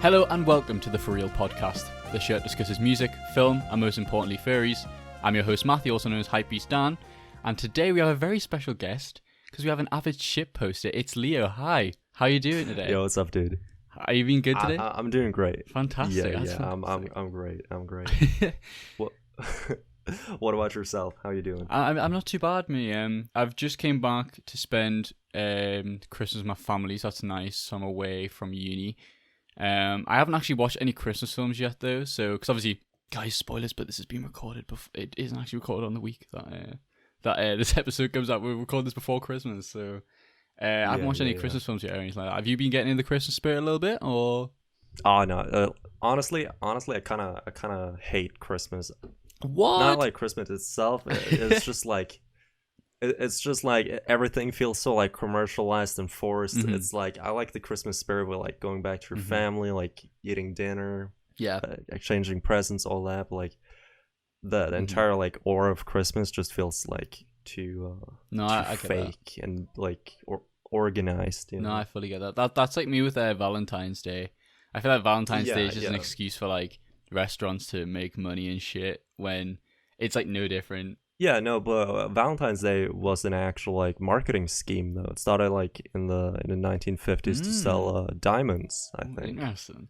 Hello and welcome to the Furreal podcast. The show that discusses music, film, and most importantly, furries. I'm your host Matthew, also known as Hypebeast Dan, and today we have a very special guest because we have an avid ship poster. itsLiyo. Hi, how are you doing today? Yo, what's up, dude? Are you being good today? I'm doing great. Fantastic. Yeah, Fantastic. I'm great. What What about yourself? How you doing? I'm not too bad, me. I've just came back to spend Christmas with my family, so that's nice. So I'm away from uni. I haven't actually watched any Christmas films yet, though. So, because obviously, guys, spoilers, but this has been recorded. It isn't actually recorded on the week that this episode comes out. We recorded this before Christmas, so I haven't watched any Christmas films yet or anything like that. Have you been getting in the Christmas spirit a little bit, or? Oh no. Honestly, I kind of hate Christmas. What? Not like Christmas itself. It's just like. It's just like everything feels so like commercialized and forced. Mm-hmm. It's like I like the Christmas spirit with like going back to your family, like eating dinner, exchanging presents, all that. But, like the entire like aura of Christmas just feels like too I fake and like organized. You know? No, I fully get that. That's like me with Valentine's Day. I feel like Valentine's Day is just an excuse for like restaurants to make money and shit when it's like no different. Yeah, no, but Valentine's Day was an actual like marketing scheme though. It started like in the 1950s to sell diamonds, I think. Interesting.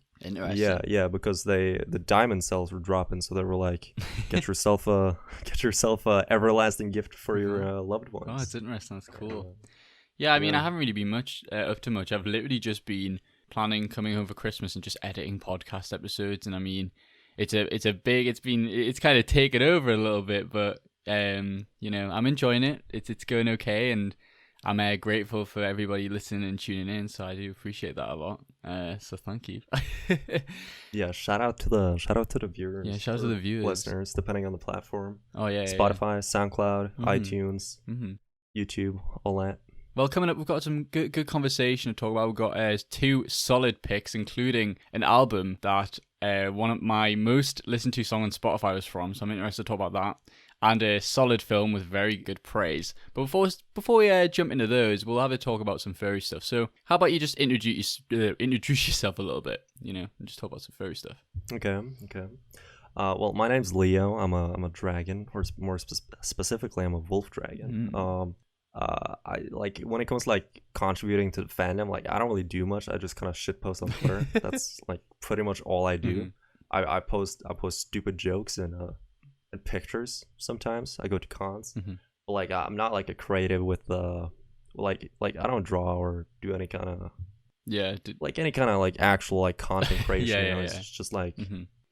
Yeah, because the diamond sales were dropping, so they were like, get yourself a everlasting gift for your loved ones. Oh, it's interesting. That's cool. Yeah, I mean, I haven't really been up to much. I've literally just been planning coming home for Christmas and just editing podcast episodes, and I mean, it's kind of taken over a little bit, but. You know, I'm enjoying it. It's going okay, and I'm grateful for everybody listening and tuning in. So I do appreciate that a lot. So thank you. Yeah, shout out to the viewers. Yeah, shout out to the viewers, listeners, depending on the platform. Oh yeah, Spotify, SoundCloud, iTunes, YouTube, all that. Well, coming up, we've got some good conversation to talk about. We've got two solid picks, including an album that one of my most listened to song on Spotify was from. So I'm interested to talk about that. And a solid film with very good praise. But before we jump into those, we'll have a talk about some furry stuff. So how about you just introduce yourself a little bit, you know, and just talk about some furry stuff. Okay. Well, my name's Leo. I'm a dragon, or more specifically, I'm a wolf dragon. I like when it comes to like contributing to the fandom, like I don't really do much. I just kind of shitpost on Twitter. That's like pretty much all I do. I post stupid jokes and pictures sometimes. I go to cons, but like I'm not like a creative with like I don't draw or do any kind of any kind of like actual like content creation. It's just like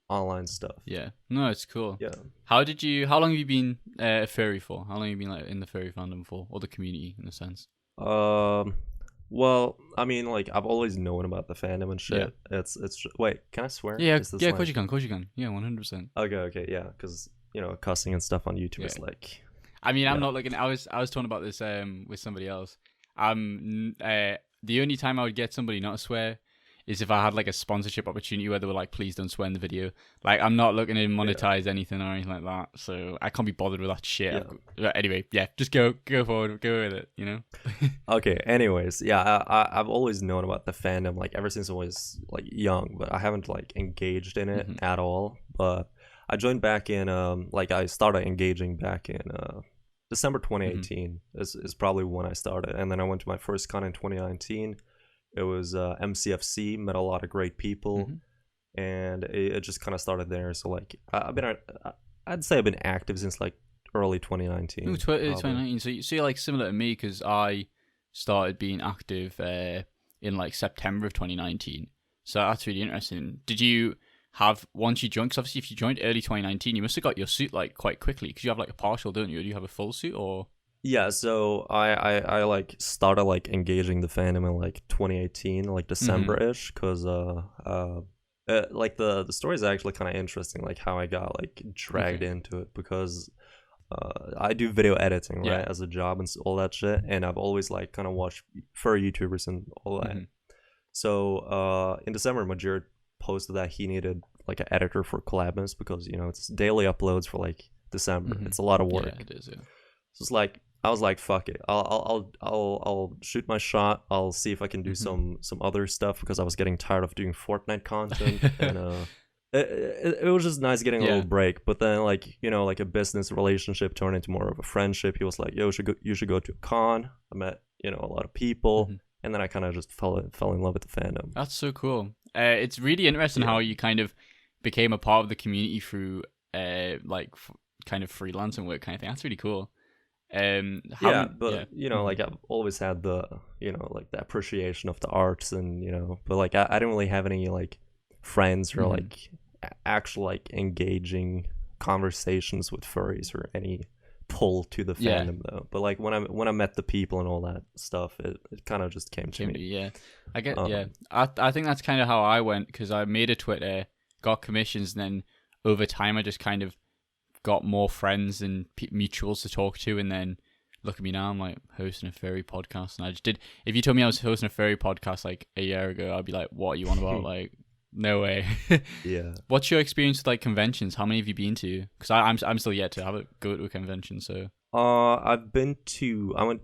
online stuff. Yeah, no, it's cool. Yeah. How long have you been a furry for? How long have you been like in the furry fandom for, or the community in a sense? Well, I mean, like I've always known about the fandom and shit. Yeah. It's wait, can I swear? Yeah, of course you can. Yeah, 100%. Okay, yeah, because you know, cussing and stuff on YouTube is like. I mean, I'm not looking. I was talking about this with somebody else. The only time I would get somebody not to swear is if I had like a sponsorship opportunity where they were like, "Please don't swear in the video." Like, I'm not looking to monetize anything or anything like that, so I can't be bothered with that shit. But anyway, just go forward, go with it. You know. Okay. Anyways, yeah, I've always known about the fandom, like ever since I was like young, but I haven't like engaged in it at all. But I joined back in I started engaging back in December 2018 is probably when I started, and then I went to my first con in 2019. It was MCFC, met a lot of great people, and it just kind of started there. So like I'd say I've been active since like early 2019. 2019. So you're like similar to me because I started being active in like September of 2019. So that's really interesting. Did you once you joined, because obviously if you joined early 2019, you must have got your suit like quite quickly because you have like a partial, don't you? Do you have a full suit or? Yeah, so I like started like engaging the fandom in like 2018, like December-ish, because like the story is actually kind of interesting, like how I got like dragged into it, because I do video editing right as a job and all that shit, and I've always like kind of watched furry YouTubers and all that. So in December, Majid posted that he needed like an editor for Collabmas because, you know, it's daily uploads for like December. It's a lot of work. Yeah, it is. Yeah. So it's like I was like, fuck it. I'll shoot my shot. I'll see if I can do some other stuff because I was getting tired of doing Fortnite content, and it was just nice getting a little break. But then, like, you know, like a business relationship turned into more of a friendship. He was like, yo, you should go to a con. I met, you know, a lot of people, and then I kind of just fell in love with the fandom. That's so cool. It's really interesting how you kind of became a part of the community through kind of freelancing work kind of thing. That's really cool. You know, like I've always had the, you know, like the appreciation of the arts, and you know, but like I didn't really have any like friends or like actual like engaging conversations with furries or any pull to the fandom though. But like when I met the people and all that stuff, it kind of just came to me. Yeah, I get. I think that's kind of how I went, because I made a Twitter, got commissions, and then over time I just kind of got more friends and mutuals to talk to, and then look at me now, I'm like hosting a furry podcast. And I just did. If you told me I was hosting a furry podcast like a year ago, I'd be like, what are you on about? Like, no way. Yeah. What's your experience with like conventions? How many have you been to? Because I'm still yet to go to a convention. So I went.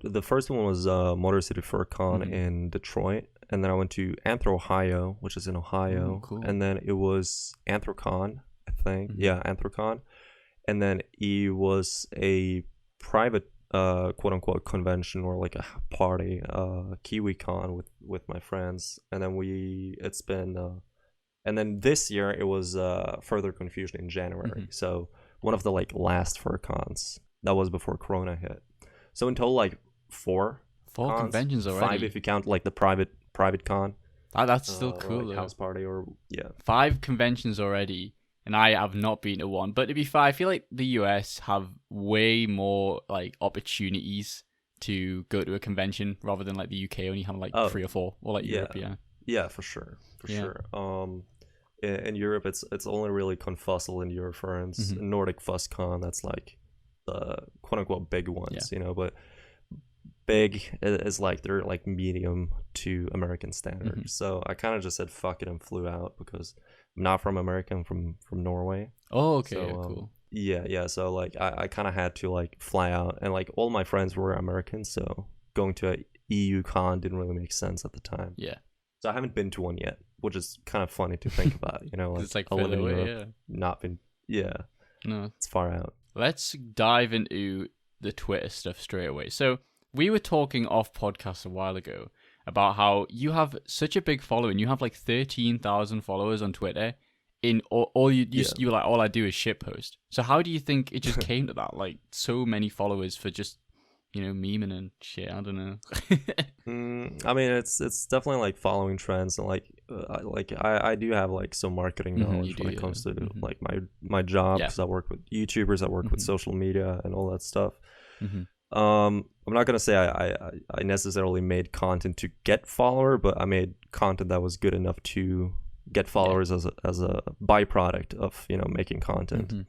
The first one was Motor City Fur Con in Detroit, and then I went to Anthro, Ohio, which is in Ohio. Cool. And then it was Anthrocon, I think. Yeah, Anthrocon. And then it was a private quote unquote convention, or like a party, KiwiCon with my friends. And then and then this year it was Further Confusion in January. So one of the like last fur cons. That was before Corona hit. So in total, like four cons, conventions already. 5 if you count like the private con. That's still cool. Or like house party, or 5 conventions already. And I have not been to one. But to be fair, I feel like the US have way more like opportunities to go to a convention rather than like the UK only have like 3 or 4, or like Europe. Yeah, for sure. In Europe, it's only really Confuzzle and Eurofurence, Nordic FuzzCon. That's like the quote unquote big ones, you know. But big is like they're like medium to American standards. So I kind of just said fuck it and flew out, because I'm not from America. I'm from Norway. Oh, okay, so, cool. Yeah. So like I kind of had to like fly out, and like all my friends were Americans, so going to a EU con didn't really make sense at the time. Yeah. So I haven't been to one yet, which is kind of funny to think about. You know, like, it's like I live in away, Europe, not been. Yeah. No, it's far out. Let's dive into the Twitter stuff straight away. So we were talking off podcast a while ago about how you have such a big following. You have like 13,000 followers on Twitter. You were like, all I do is shitpost. So how do you think it just came to that? Like so many followers for just, you know, memeing and shit. I don't know. I mean, it's definitely like following trends, and like I do have like some marketing knowledge when it comes to like my job, because I work with YouTubers, I work with social media and all that stuff. I'm not gonna say I necessarily made content to get follower, but I made content that was good enough to get followers as a byproduct of, you know, making content.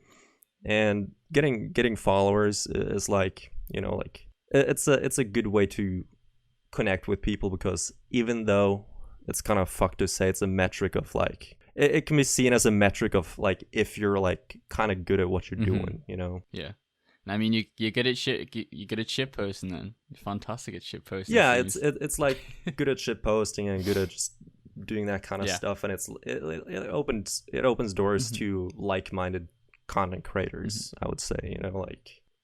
And getting followers is like, you know, like it's a good way to connect with people, because even though it's kind of fucked to say it's a metric of like it can be seen as a metric of like if you're like kind of good at what you're doing, you know. Yeah. I mean, you're good at shit posting. Then you're fantastic at shit posting. Yeah, it's like good at shit posting and good at just doing that kind of stuff, and it opens doors to like-minded content creators. I would say, you know,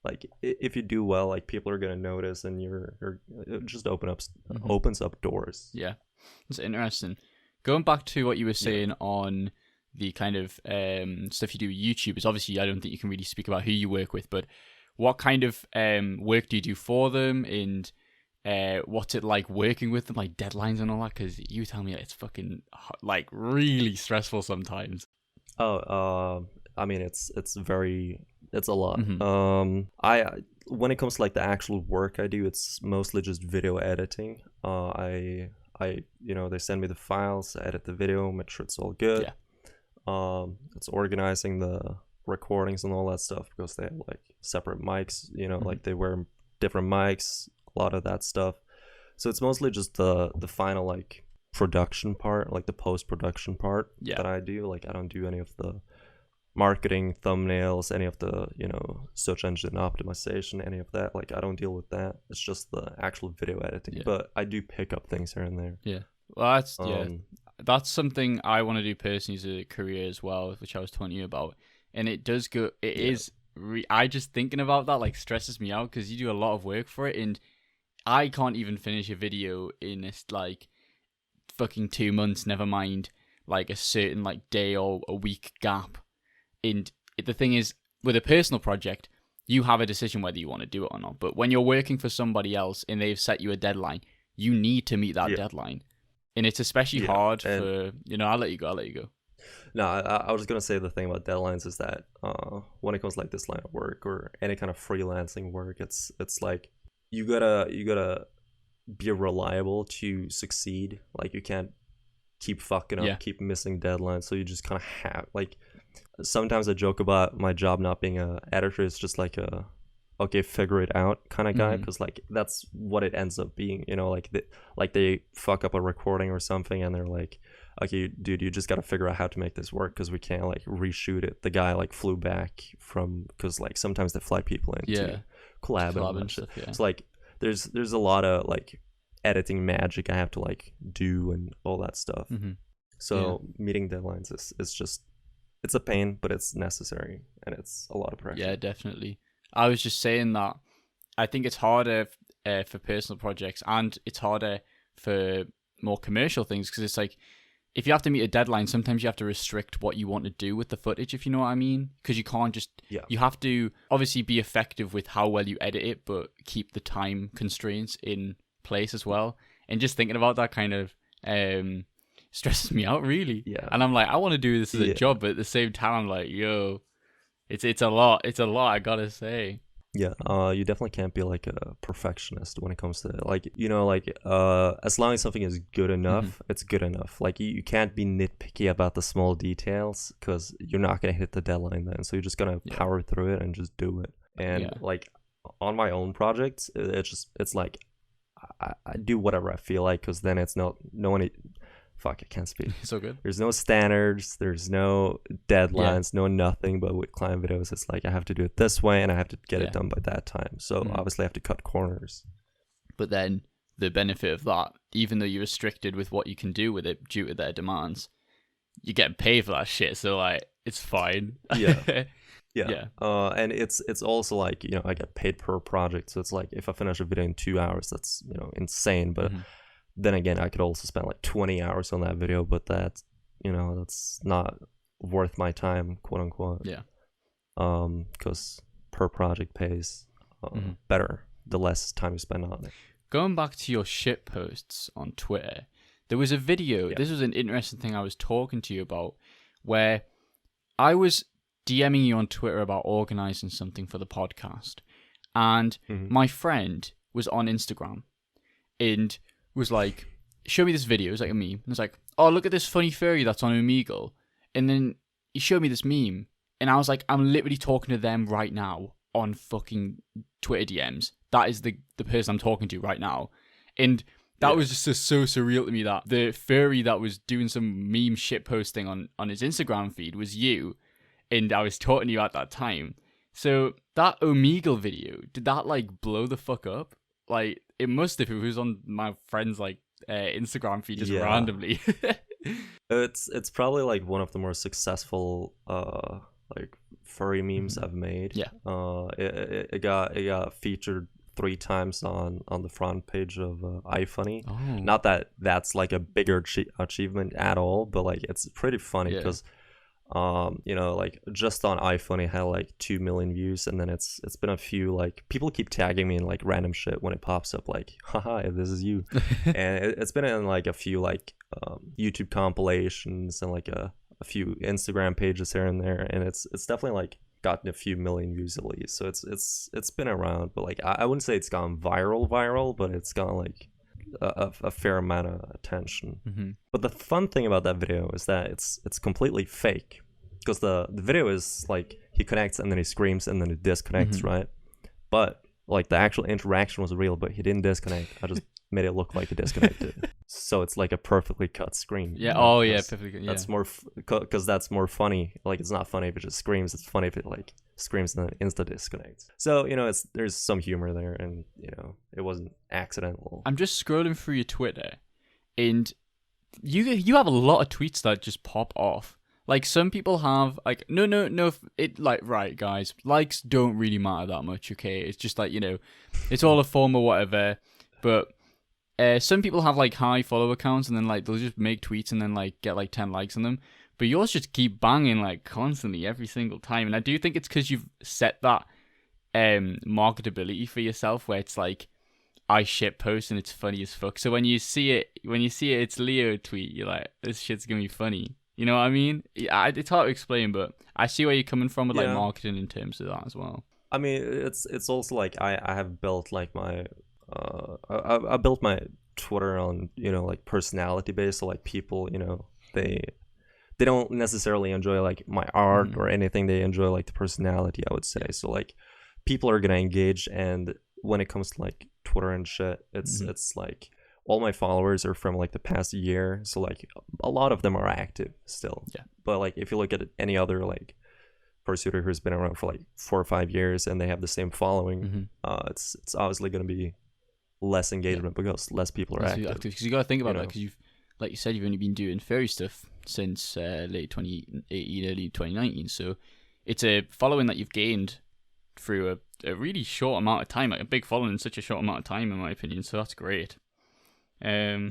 like if you do well, like people are gonna notice, and it just opens up doors. Yeah, it's interesting. Going back to what you were saying on the kind of stuff you do with YouTubers, obviously I don't think you can really speak about who you work with, but what kind of work do you do for them, and what's it like working with them, like deadlines and all that? Because you tell me it's fucking like really stressful sometimes. I mean, it's a lot. When it comes to like the actual work I do, it's mostly just video editing. I you know, they send me the files, I edit the video, make sure it's all good. It's organizing the recordings and all that stuff, because they have like separate mics, you know, like they wear different mics, a lot of that stuff. So it's mostly just the final like production part, like the post-production part that I do. Like I don't do any of the marketing, thumbnails, any of the, search engine optimization, any of that. Like, I don't deal with that. It's just the actual video editing. Yeah. But I do pick up things here and there. Yeah. Well, that's something I want to do personally as a career as well, which I was telling you about. And it does go. It is. I just thinking about that like stresses me out because you do a lot of work for it, and I can't even finish a video in this like fucking 2 months. Never mind like a certain like day or a week gap. And the thing is, with a personal project, you have a decision whether you want to do it or not. But when you're working for somebody else and they've set you a deadline, you need to meet that deadline. And it's especially hard for, I'll let you go. No, I was gonna say the thing about deadlines is that when it comes like this line of work or any kind of freelancing work, it's like you gotta be reliable to succeed. Like you can't keep fucking up, keep missing deadlines. So you just kind of have like. Sometimes I joke about my job not being a editor. It's just like okay, figure it out kind of guy, because like that's what it ends up being. Like they fuck up a recording or something, and they're like, okay, dude, you just got to figure out how to make this work because we can't like reshoot it. The guy like flew back from, because like sometimes they fly people in to collab and all that shit. It's like there's a lot of like editing magic I have to like do and all that stuff. So meeting deadlines is just, it's a pain, but it's necessary and it's a lot of pressure. Yeah, definitely. I was just saying that I think it's harder for personal projects, and it's harder for more commercial things, because it's like if you have to meet a deadline, sometimes you have to restrict what you want to do with the footage, if you know what I mean, because you can't just you have to obviously be effective with how well you edit it, but keep the time constraints in place as well. And just thinking about that kind of stresses me out, really. And I'm like, I want to do this as a job, but at the same time I'm like, yo, it's a lot I gotta say. You definitely can't be like a perfectionist when it comes to like, as long as something is good enough, it's good enough. Like you can't be nitpicky about the small details, because you're not gonna hit the deadline then, so you're just gonna power through it and just do it. And like on my own projects, it's like I do whatever I feel like, because then it's no one. Fuck, I can't speak. So good. There's no standards. There's no deadlines. No nothing. But with client videos, it's like I have to do it this way, and I have to get it done by that time. So obviously, I have to cut corners. But then the benefit of that, even though you're restricted with what you can do with it due to their demands, you get paid for that shit. So like, it's fine. And it's also like, I get paid per project. So it's like if I finish a video in 2 hours, that's insane. But then again, I could also spend like 20 hours on that video, but that's not worth my time, quote unquote. Because per project pays better the less time you spend on it. Going back to your shit posts on Twitter, there was a video. This was an interesting thing I was talking to you about, where I was DMing you on Twitter about organizing something for the podcast, and my friend was on Instagram and was like, show me this video. It was like a meme. And it's like, oh, look at this funny furry that's on Omegle. And then he showed me this meme. And I was like, I'm literally talking to them right now on fucking Twitter DMs. That is the person I'm talking to right now. And that was just so surreal to me, that the furry that was doing some meme shit posting on his Instagram feed was you. And I was talking to you at that time. So that Omegle video, did that like blow the fuck up? Like, it must have, if it was on my friend's like Instagram feed just randomly. It's probably like one of the more successful like furry memes I've made. It got featured 3 times on the front page of iFunny. Not that that's like a bigger achievement at all, but like it's pretty funny because like just on iFunny it had like 2 million views, and then it's been a few, like people keep tagging me in like random shit when it pops up, like haha, this is you. And it's been in like a few like YouTube compilations and like a few Instagram pages here and there, and it's definitely like gotten a few million views at least. So it's been around, but like I wouldn't say it's gone viral, but it's gone like a fair amount of attention. But the fun thing about that video is that it's completely fake, because the video is like he connects and then he screams and then he disconnects, right? But like the actual interaction was real, but he didn't disconnect. I just made it look like it disconnected. So it's like a perfectly cut screen. Yeah. Oh yeah, perfectly. Yeah. That's more because that's more funny. Like it's not funny if it just screams. It's funny if it like screams and then insta disconnects. So there's some humor there, and it wasn't accidental. I'm just scrolling through your Twitter, and you have a lot of tweets that just pop off. Like some people have like no it like right guys, likes don't really matter that much. Okay, it's just like it's all a form or whatever, but. Some people have like high follow accounts and then like they'll just make tweets and then like get like 10 likes on them, but yours just keep banging like constantly every single time. And I do think it's because you've set that marketability for yourself where it's like I shit post and it's funny as fuck. So when you see it, itsLiyo tweet, you're like, this shit's gonna be funny. You know what I mean? It's hard to explain, but I see where you're coming from with like marketing in terms of that as well. I mean, it's also like I have built like my I built my Twitter on like personality based, so like people they don't necessarily enjoy like my art or anything. They enjoy like the personality, I would say. So like people are gonna engage, and when it comes to like Twitter and shit, it's like all my followers are from like the past year, so like a lot of them are active still. Yeah. But like if you look at any other like pursuer who's been around for like 4 or 5 years and they have the same following, it's obviously gonna be less engagement because less people are active. Because you got to think about it, because you've, like you said, you've only been doing furry stuff since late 2018, early 2019. So it's a following that you've gained through a really short amount of time, like a big following in such a short amount of time, in my opinion. So that's great. I'm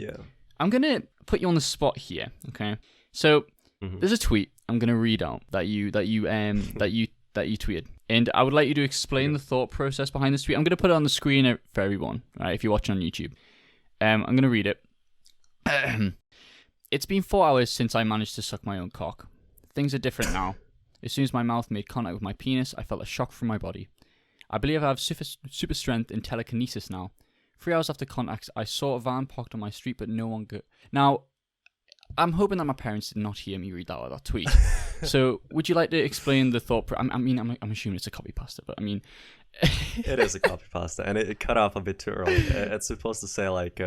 gonna put you on the spot here, okay? So there's a tweet I'm gonna read out that you tweeted. And I would like you to explain the thought process behind this tweet. I'm going to put it on the screen for everyone, right, if you're watching on YouTube. I'm going to read it. It's been 4 hours since I managed to suck my own cock. Things are different now. As soon as my mouth made contact with my penis, I felt a shock from my body. I believe I have super strength in telekinesis now. 3 hours after contact, I saw a van parked on my street, but no one good. Now, I'm hoping that my parents did not hear me read out that tweet. So, would you like to explain the thought? I'm assuming it's a copy pasta, but I mean, it is a copy pasta, and it cut off a bit too early. It's supposed to say like,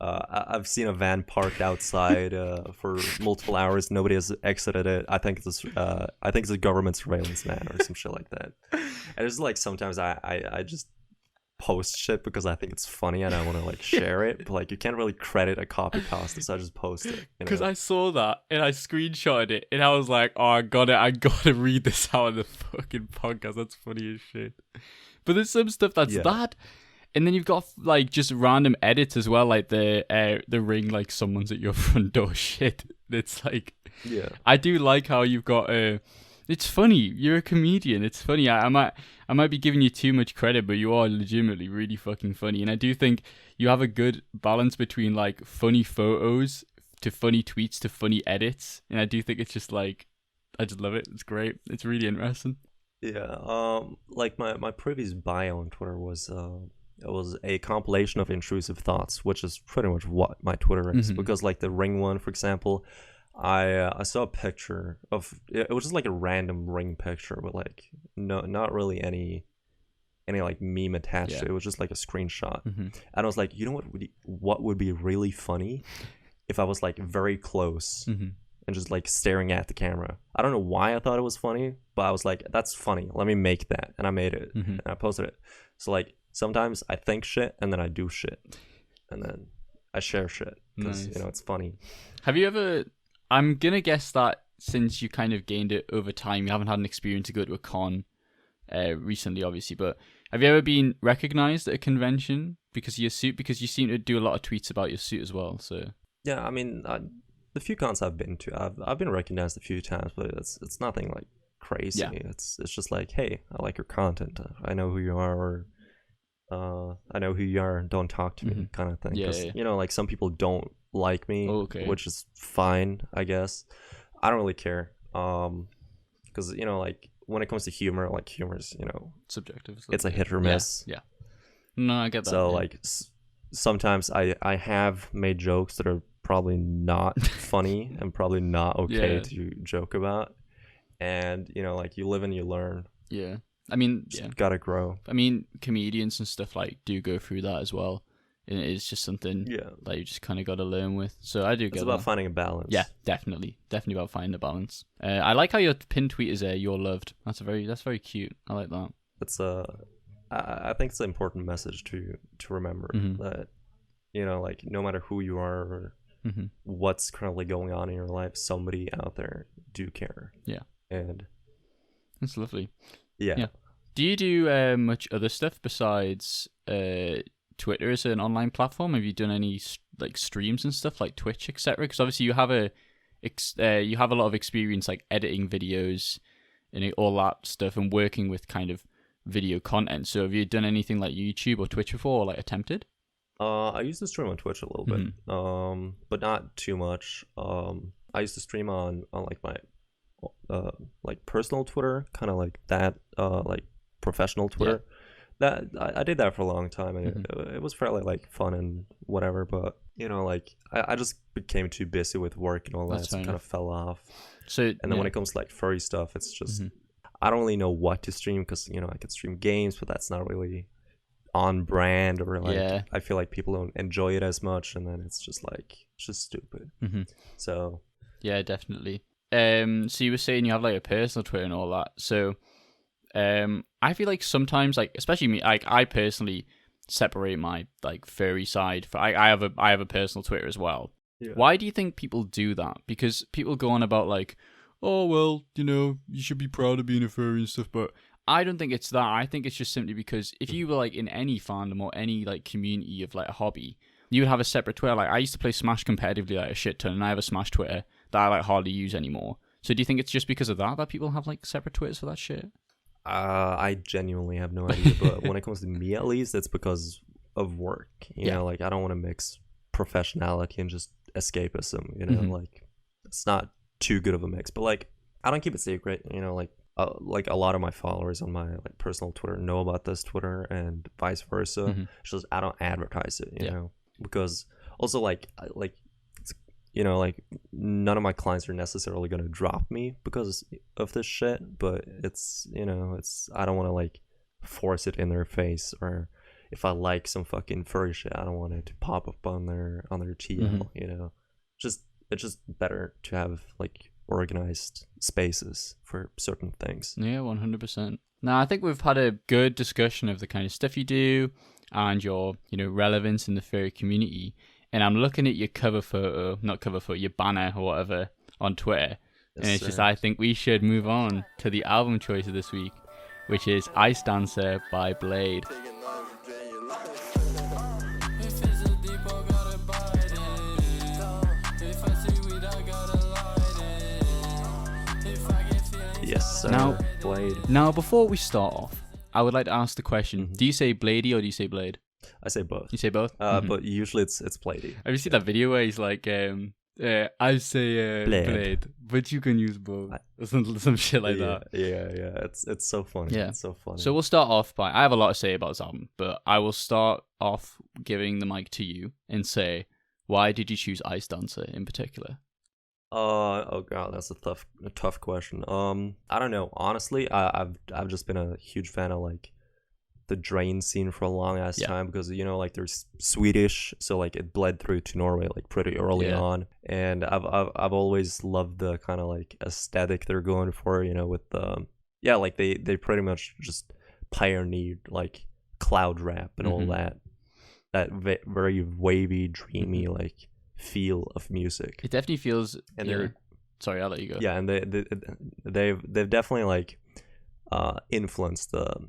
I've seen a van parked outside for multiple hours. Nobody has exited it. I think it's a government surveillance van or some shit like that. And it's like sometimes I just post shit because I think it's funny and I want to like share it, but like you can't really credit a copy pasta, so I just post it. Because I saw that and I screenshotted it and I was like, oh, I gotta read this out of the fucking podcast. That's funny as shit. But there's some stuff that's that, and then you've got like just random edits as well, like the ring like someone's at your front door shit. It's like, I do like how you've got it's funny. You're a comedian. It's funny. I might be giving you too much credit, but you are legitimately really fucking funny. And I do think you have a good balance between like funny photos to funny tweets to funny edits. And I do think it's just like, I just love it. It's great. It's really interesting. Yeah. Like my previous bio on Twitter was it was a compilation of intrusive thoughts, which is pretty much what my Twitter is. Because like the ring one, for example, I saw a picture of it was just like a random ring picture with like not really any like meme attached to it. It was just like a screenshot. And I was like, you know what would be really funny if I was like very close and just like staring at the camera. I don't know why I thought it was funny, but I was like, that's funny, let me make that. And I made it and I posted it. So like sometimes I think shit and then I do shit and then I share shit because it's funny. Have you ever, I'm gonna guess that since you kind of gained it over time, you haven't had an experience to go to a con recently, obviously, but have you ever been recognized at a convention because of your suit? Because you seem to do a lot of tweets about your suit as well. So yeah, I mean, the few cons I've been to, I've been recognized a few times, but it's nothing like crazy. Yeah. It's just like, hey, I like your content. I know who you are, or I know who you are. Don't talk to me, kind of thing. Yeah. Like some people don't like me, which is fine, I guess. I don't really care, because like when it comes to humor, like humor's subjective. It's a hit or miss. Yeah. No, I get that. So like sometimes I have made jokes that are probably not funny and probably not okay to joke about, and like you live and you learn. Yeah. I mean, just gotta grow. I mean, comedians and stuff like do go through that as well. And it's just something Yeah. that you just kind of got to learn with. So I do get It's about that. finding a balance. Yeah, definitely about finding a balance. I like how your pin tweet is "You're loved." That's very cute. I like that. It's I think it's an important message to remember that, you know, like no matter who you are or what's currently going on in your life, somebody out there do care. Yeah, and that's lovely. Yeah. Do you do much other stuff besides Twitter as an online platform? Have you done any like streams and stuff like Twitch, etc.? Because obviously you have a lot of experience like editing videos and all that stuff and working with kind of video content. So have you done anything like YouTube or Twitch before, or like attempted? I used to stream on Twitch a little bit, but not too much. I used to stream on like my like personal Twitter, kind of like that, like professional Twitter. That I did that for a long time, and it was fairly like fun and whatever. But you know, like I just became too busy with work and all that, so kind of fell off. So and then when it comes to like furry stuff, it's just I don't really know what to stream, because you know I could stream games, but that's not really on brand, or like I feel like people don't enjoy it as much, and then it's just stupid. So yeah, definitely. So you were saying you have like a personal Twitter and all that. So I feel like sometimes, like especially me, like I personally separate my like furry side. I have a personal Twitter as well. Yeah. Why do you think people do that? Because people go on about like, oh well, you know, you should be proud of being a furry and stuff, but I don't think it's that. I think it's just simply because if you were like in any fandom or any like community of like a hobby, you would have a separate Twitter. Like I used to play Smash competitively like a shit ton, and I have a Smash Twitter that I like hardly use anymore. So do you think it's just because of that people have like separate Twitters for that shit? I genuinely have no idea, but when it comes to me, at least, it's because of work. You know, like I don't want to mix professionality and just escapism. You know, like it's not too good of a mix. But like I don't keep it secret. You know, like a lot of my followers on my like personal Twitter know about this Twitter, and vice versa. It's just I don't advertise it. You know, because also like you know, like none of my clients are necessarily going to drop me because of this shit, but it's, you know, it's, I don't want to like force it in their face, or if I like some fucking furry shit, I don't want it to pop up on their TL, you know. It's just better to have like organized spaces for certain things. Yeah, 100%. Now, I think we've had a good discussion of the kind of stuff you do and your, you know, relevance in the furry community. And I'm looking at your your banner or whatever on Twitter. And it's just, I think we should move on to the album choice of this week, which is Ice Dancer by Blade. Yes, sir. Now, Blade. Now, before we start off, I would like to ask the question, do you say Bladey or do you say Blade? I say both. You say both? But usually it's Bladey. Have you seen that video where he's like, I say Blade, but you can use both. Some shit like that. Yeah. It's so funny. Yeah. It's so funny. So we'll start off by, I have a lot to say about this album, but I will start off giving the mic to you and say, why did you choose Ice Dancer in particular? Oh god, that's a tough question. I don't know. Honestly, I've just been a huge fan of like the Drain scene for a long ass time, because you know, like there's Swedish, so like it bled through to Norway like pretty early on, and I've always loved the kind of like aesthetic they're going for, you know, with the like they pretty much just pioneered like cloud rap and all that very wavy, dreamy like feel of music. It definitely feels, and they're sorry, I'll let you go. Yeah, and they've definitely like influenced the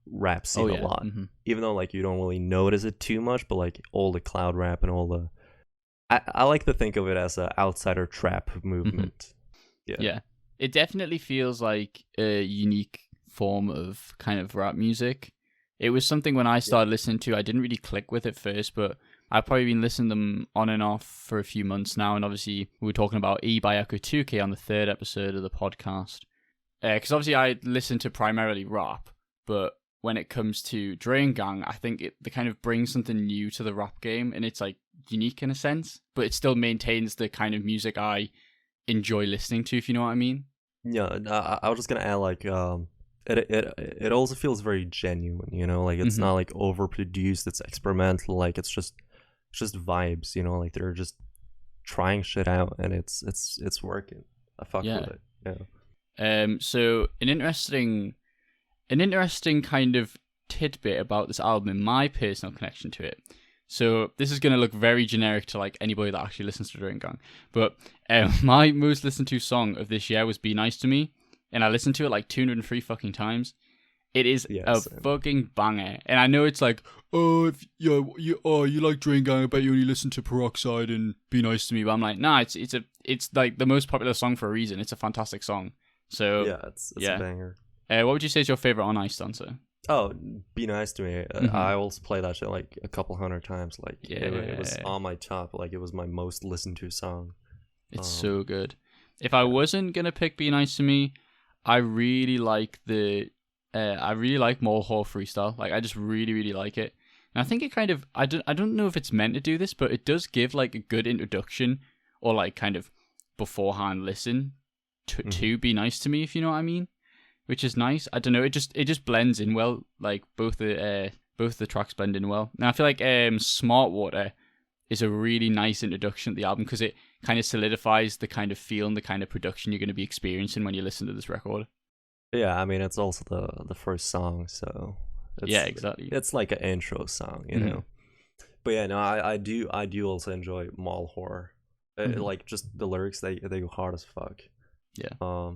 rap scene a lot, even though like you don't really notice it too much, but like all the cloud rap and all the I like to think of it as a outsider trap movement. Yeah, it definitely feels like a unique form of kind of rap music. It was something when I started listening to, I didn't really click with it first, but I've probably been listening to them on and off for a few months now, and obviously we were talking about E by Echo 2K on the 3rd episode of the podcast, because obviously I listen to primarily rap, but when it comes to Drain Gang, I think they kind of bring something new to the rap game, and it's like unique in a sense, but it still maintains the kind of music I enjoy listening to, if you know what I mean. Yeah, I was just gonna add like it also feels very genuine, you know, like it's Mm-hmm. not like overproduced, it's experimental, like it's just vibes, you know, like they're just trying shit out, and it's working. I fuck Yeah. with it. Yeah. So an interesting kind of tidbit about this album, in my personal connection to it. So this is gonna look very generic to like anybody that actually listens to Drain Gang, but my most listened to song of this year was "Be Nice to Me," and I listened to it like 203 fucking times. It is Yeah, a same. fucking banger, and I know it's like, oh, if you like Drain Gang, I bet you only listen to Peroxide and Be Nice to Me, but I'm like, nah, it's like the most popular song for a reason. It's a fantastic song. So Yeah, it's yeah. a banger. What would you say is your favorite on Ice Dancer? Oh, Be Nice to Me. Mhm. I also play that shit like a couple hundred times. Like it was Yeah. on my top. Like it was my most listened to song. It's Um, so good. If I yeah. wasn't gonna pick "Be Nice to Me," I really like I really like Mulhall Freestyle. Like I just really like it. And I think it kind of I don't know if it's meant to do this, but it does give like a good introduction or like kind of beforehand listen to "Be Nice to Me," if you know what I mean. Which is nice. I don't know. It just blends in well. Like both the tracks blend in well. And I feel like Smart Water is a really nice introduction to the album because it kind of solidifies the kind of feel and the kind of production you're going to be experiencing when you listen to this record. Yeah, I mean it's also the first song, so Yeah, exactly. it's like an intro song, you know. But yeah, no, I do also enjoy mall horror. Like just the lyrics, they go hard as fuck. Yeah.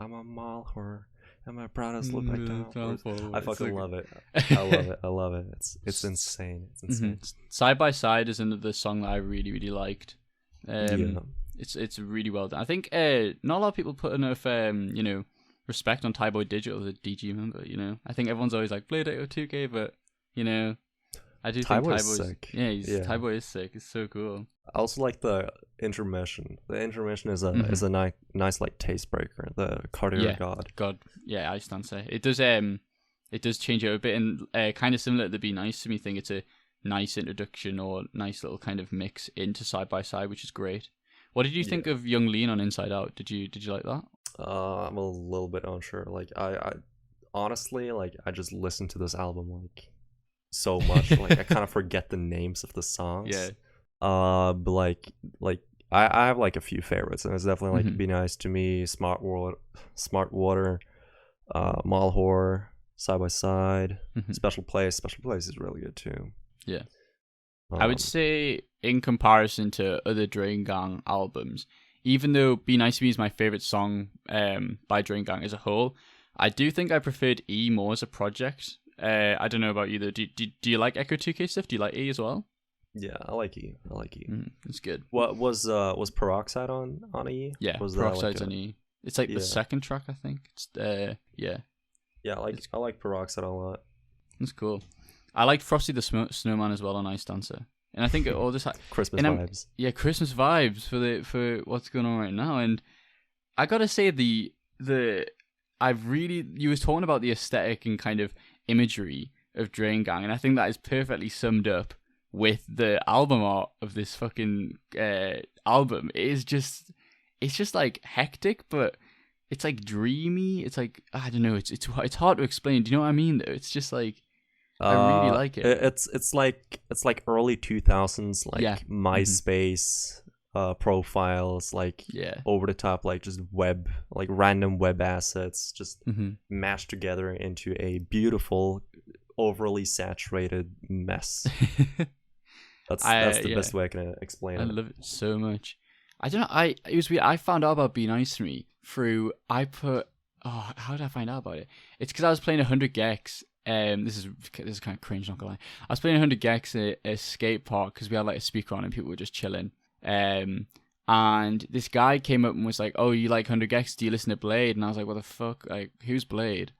I'm a mall horror, and my proudest look like downforce. I It's fucking so love good. it. I love it. I love it. It's insane. It's insane. Side by Side is another song that I really liked. Yeah. It's really well done. I think not a lot of people put enough respect on Thai Boy Digital as a DG member. You know, I think everyone's always like play Date 2K, but you know, I do think Thai Boy's Boy's sick. Yeah, Thai Boy is sick. It's so cool. I also like the intermission. The intermission is a nice like taste breaker. The Cartier God. Yeah, Ice Dancer. It does change it a bit, and kind of similar to the Be Nice to Me thing. It's a nice introduction or nice little kind of mix into Side by Side, which is great. What did you think of Young Lean on Inside Out? Did you like that? I'm a little bit unsure. Like I honestly, like I just listened to this album like so much. Like I kind of forget the names of the songs. Yeah. But like I have like a few favorites, and it's definitely like Be Nice to Me, Smart Water, Mall Horror, Side by Side, Special Place. Special Place is really good too. Yeah. I would say in comparison to other Drain Gang albums, even though Be Nice to Me is my favorite song by Drain Gang as a whole, I do think I preferred E more as a project. I don't know about you though. Do you like Echo 2K stuff? Do you like E as well? Yeah, I like E. It's good. What was Peroxide on E? Yeah, was Peroxide's on E. It's like the second track, I think. It's yeah. Yeah, I like Peroxide a lot. It's cool. I liked Frosty the Snowman as well on Ice Dancer, and I think it all this Christmas vibes. Yeah, Christmas vibes for what's going on right now. And I gotta say you was talking about the aesthetic and kind of imagery of Drain Gang, and I think that is perfectly summed up with the album art of this fucking album. It's just like hectic, but it's like dreamy. It's like I don't know. It's hard to explain. Do you know what I mean? Though it's just like I really like it. It's like early 2000s, like MySpace profiles, like over the top, like just random web assets, just mashed together into a beautiful, overly saturated mess. That's the best way I can explain it. I love it so much. I don't know. It was weird. I found out about Be Nice to Me through how did I find out about it? It's because I was playing 100 Gex. This is kind of cringe, not gonna lie. I was playing 100 Gex at a skate park because we had like a speaker on and people were just chilling. And this guy came up and was like, "Oh, you like 100 Gex? Do you listen to Blade?" And I was like, "What the fuck? Like, who's Blade?"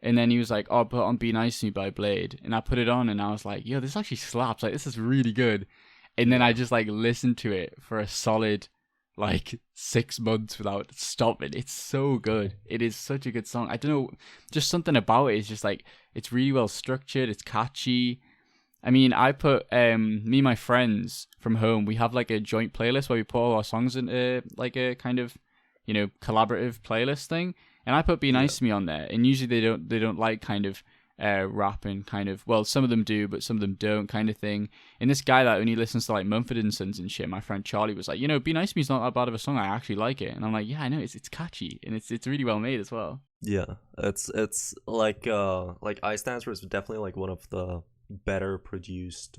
And then he was like, "Oh, put on Be Nice to Me by Blade." And I put it on and I was like, "Yo, this actually slaps. Like, this is really good." And then I just like listened to it for a solid like 6 months without stopping. It's so good. It is such a good song. I don't know, just something about it is just like it's really well structured. It's catchy. I mean, I put me and my friends from home. We have like a joint playlist where we put all our songs into like a kind of collaborative playlist thing. and I put Be Nice to Me on there, and usually they don't like kind of rap and kind of, well, some of them do, but some of them don't, kind of thing. And this guy that only listens to like Mumford and Sons and shit, my friend Charlie, was like, you know, Be Nice to Me is not that bad of a song. I actually like it, and I'm like, yeah, I know, it's catchy and it's really well made as well. Yeah, it's like I Stancer is definitely like one of the better produced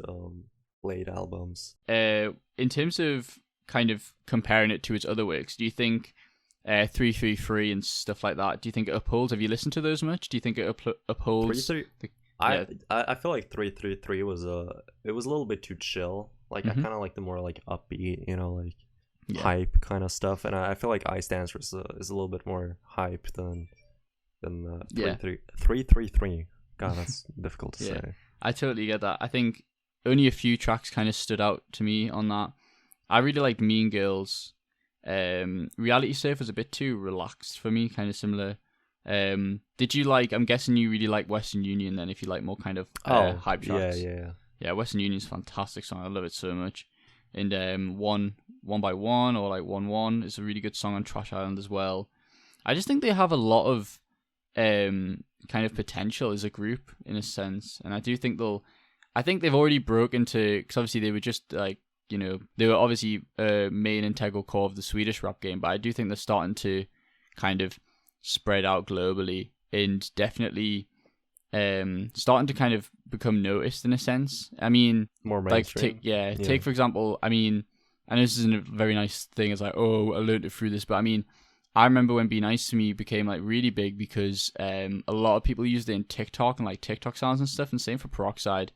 late albums. In terms of kind of comparing it to its other works, do you think 333 and stuff like that, do you think it upholds? Have you listened to those much? Do you think it upholds? I feel like 333 was it was a little bit too chill. Like I kind of like the more like upbeat, you know, like hype kind of stuff. And I feel like I Stancer is a little bit more hype than 333. God, that's difficult to say. I totally get that. I think only a few tracks kind of stood out to me on that. I really liked Mean Girls. Reality Surf was a bit too relaxed for me, kind of similar. Did you like, I'm guessing you really like Western Union then, if you like more kind of hype tracks. Yeah, Western Union's a fantastic song. I love it so much. And One by One, or like 1-1 is a really good song on Trash Island as well. I just think they have a lot of kind of potential as a group in a sense, and I think they've already broke into, because obviously they were just like, you know, they were obviously main integral core of the Swedish rap game, but I do think they're starting to kind of spread out globally and definitely starting to kind of become noticed in a sense. I mean, more mainstream. Like take for example, I mean, I know this isn't a very nice thing, it's like, oh, I learned it through this, but I mean, I remember when Be Nice to Me became like really big because a lot of people used it in TikTok and like TikTok sounds and stuff, and same for Peroxide.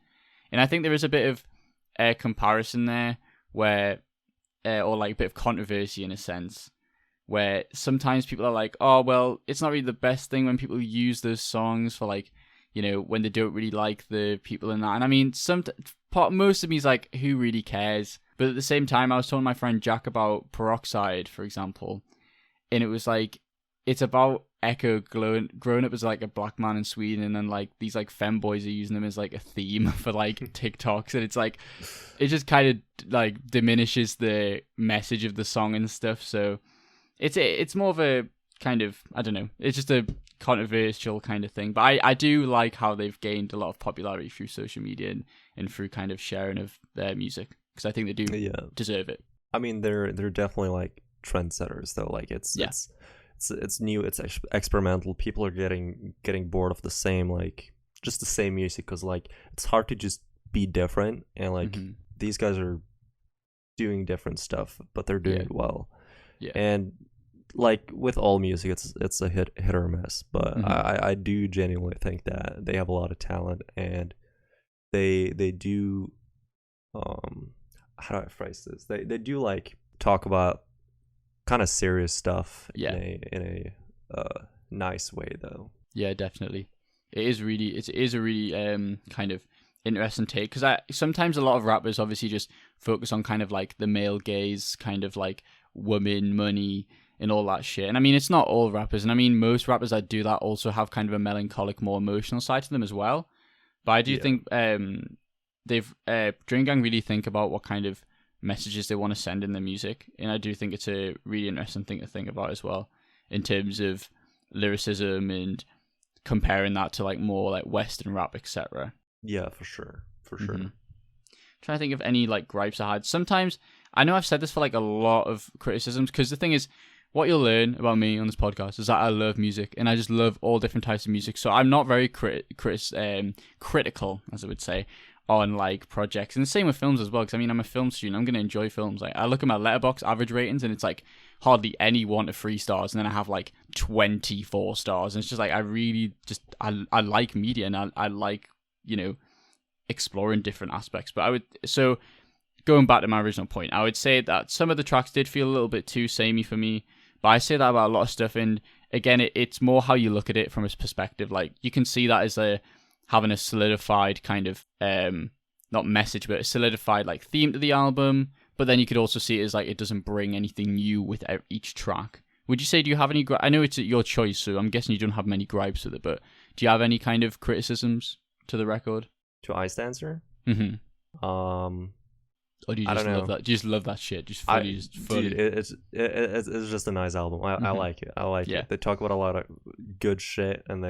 And I think there is a bit of a comparison there where, or like a bit of controversy in a sense, where sometimes people are like, oh, well, it's not really the best thing when people use those songs for like, you know, when they don't really like the people in that. And I mean, most of me is like, who really cares? But at the same time, I was telling my friend Jack about Peroxide, for example, and it was like, it's about Echo growing up as like a black man in Sweden, and then like these like femboys are using them as like a theme for like TikToks, and it's like, it just kind of like diminishes the message of the song and stuff. So it's more of a kind of, I don't know, it's just a controversial kind of thing. But I do like how they've gained a lot of popularity through social media and through kind of sharing of their music, because I think they do deserve it. I mean, they're definitely like trendsetters though. Like it's new, it's experimental. People are getting bored of the same, like just the same music, because like it's hard to just be different, and like these guys are doing different stuff, but they're doing it well. And like with all music, it's a hit or miss, but I do genuinely think that they have a lot of talent, and they do how do I phrase this, they do like talk about kind of serious stuff in a nice way though. Yeah, definitely. It is a really kind of interesting take, because sometimes a lot of rappers obviously just focus on kind of like the male gaze, kind of like woman, money, and all that shit. And I mean, it's not all rappers, and I mean, most rappers that do that also have kind of a melancholic, more emotional side to them as well. But I do think they've Dream Gang really think about what kind of messages they want to send in their music, and I do think it's a really interesting thing to think about as well, in terms of lyricism and comparing that to like more like Western rap, etc. Yeah, for sure. Trying to think of any like gripes I had. Sometimes, I know I've said this for like a lot of criticisms, because the thing is, what you'll learn about me on this podcast is that I love music, and I just love all different types of music. So I'm not very critical, as I would say, on like projects. And the same with films as well, because I mean, I'm a film student. I'm going to enjoy films. Like, I look at my Letterboxd average ratings, and it's like hardly any 1 to 3 stars, and then I have like 24 stars, and it's just like, I really just I like media, and I like, you know, exploring different aspects. But so going back to my original point, I would say that some of the tracks did feel a little bit too samey for me, but I say that about a lot of stuff. And again, it's more how you look at it from its perspective. Like, you can see that as having a solidified kind of not message, but a solidified like theme to the album. But then you could also see it as like, it doesn't bring anything new with each track. Would you say, do you have any I know it's your choice, so I'm guessing you don't have many gripes with it, but do you have any kind of criticisms to the record? To Ice Dancer? Or do you I just don't love know. that? Do you just love that shit? Just I fully, just fully. Dude, it's just a nice album. I like it. I like Yeah. it. They talk about a lot of good shit, and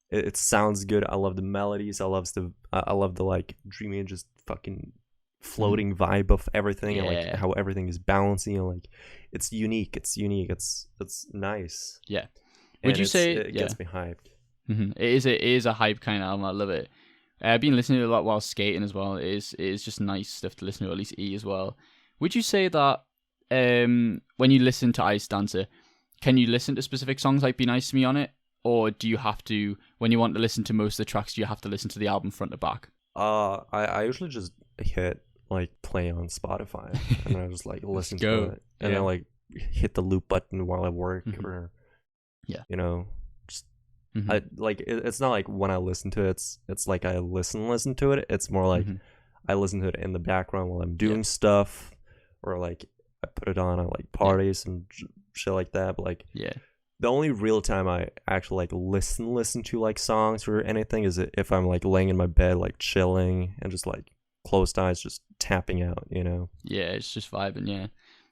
it sounds good. I love the melodies. I love the like dreamy and just fucking floating vibe of everything, and like Yeah. how everything is balancing, and like it's unique. It's unique. It's nice. Yeah. And Would you say? it Yeah. gets me hyped? It is a hype kind of album. I love it. I've been listening to it a lot while skating as well. It is just nice stuff to listen to, at least E as well. Would you say that when you listen to Ice Dancer, can you listen to specific songs like Be Nice to Me on it? Or do you have to, when you want to listen to most of the tracks, do you have to listen to the album front to back? I usually just hit like play on Spotify, and I just like listen to it, and then like hit the loop button while I work, or you know, just I like it's not like when I listen to it, it's like I listen to it. It's more like I listen to it in the background while I'm doing stuff, or like I put it on at like parties and shit like that. But like the only real time I actually like listen to like songs or anything is if I'm like laying in my bed like chilling and just like closed eyes just tapping out, you know. Yeah, it's just vibing. Yeah,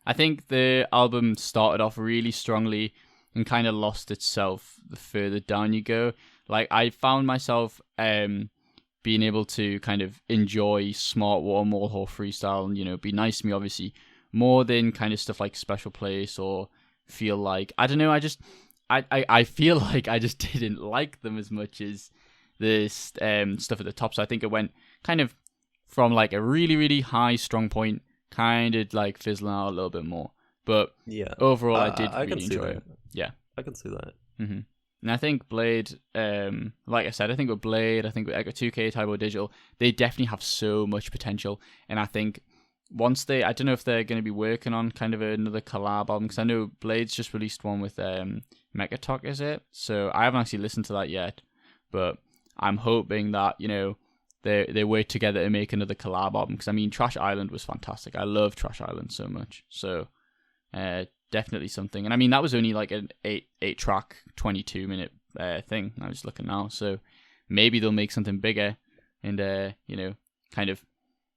I think the album started off really strongly and kind of lost itself the further down you go. Like I found myself being able to kind of enjoy Smart Water, Moldhole Freestyle, and, you know, Be Nice to Me, obviously, more than kind of stuff like Special Place or Feel Like. I don't know, I feel like I just didn't like them as much as the stuff at the top. So I think it went kind of from like a really, really high, strong point, kind of like fizzling out a little bit more. But overall, I did really enjoy it. Yeah. I can see that. And I think Blade, like I said, I think with Blade, I think with Echo 2K, Typo Digital, they definitely have so much potential. And I think once I don't know if they're going to be working on kind of another collab album, because I know Blade's just released one with Megatalk, is it? So I haven't actually listened to that yet, but I'm hoping that, you know, they work together to make another collab album, because I mean, Trash Island was fantastic. I love Trash Island so much. So definitely something. And I mean, that was only like an 8 track 22-minute thing. I was looking now, so maybe they'll make something bigger, and you know, kind of,